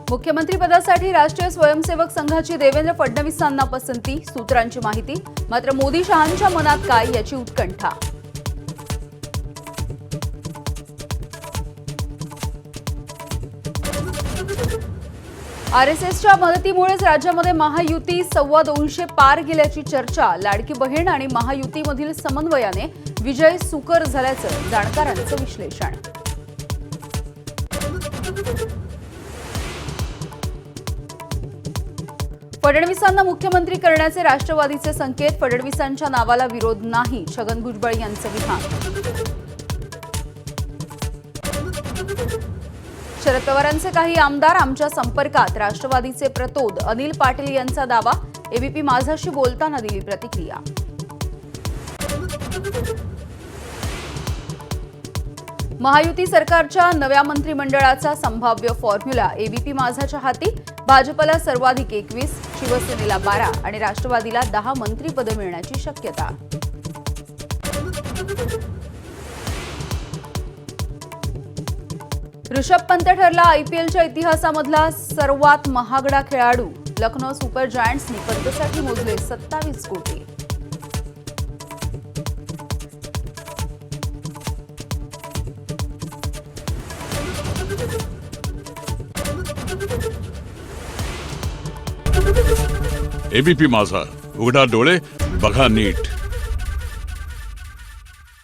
मुख्यमंत्रीपदासाठी राष्ट्रीय स्वयंसेवक संघाची देवेंद्र फडणवीसांना पसंती, सूत्रांची माहिती। मात्र मोदी शहांच्या मनात काय याची उत्कंठा। आरएसएसच्या मदतीमुळेच राज्यामध्ये महायुती 225 पार गेल्याची चर्चा। लाडकी बहीण आणि महायुतीमधील समन्वयाने विजय सुकर झाल्याचं जाणकारांचं विश्लेषण। फडणवीसांना मुख्यमंत्री करण्याचे राष्ट्रवादीचे संकेत। फडणवीसांच्या नावाला विरोध नाही, छगन भुजबळ यांचं विधान। शरद पवारांचे काही आमदार आमच्या संपर्कात, राष्ट्रवादीचे प्रतोद अनिल पाटील यांचा दावा। एबीपी माझाशी बोलताना दिली प्रतिक्रिया। महायुती सरकारच्या नव्या मंत्रिमंडळाचा संभाव्य फॉर्म्युला एबीपी माझाच्या हाती। भाजपला सर्वाधिक 21, शिवसेनेला 12 आणि राष्ट्रवादीला 10 मंत्रिपदे मिळण्याची शक्यता। ऋषभ पंत ठरला आयपीएलच्या इतिहासामधला सर्वात महागडा खेळाडू। लखनौ सुपर जायंट्सनी पंतसाठी मोजले 27 कोटी। एबीपी माझा, उघडा डोळे बघा नीट।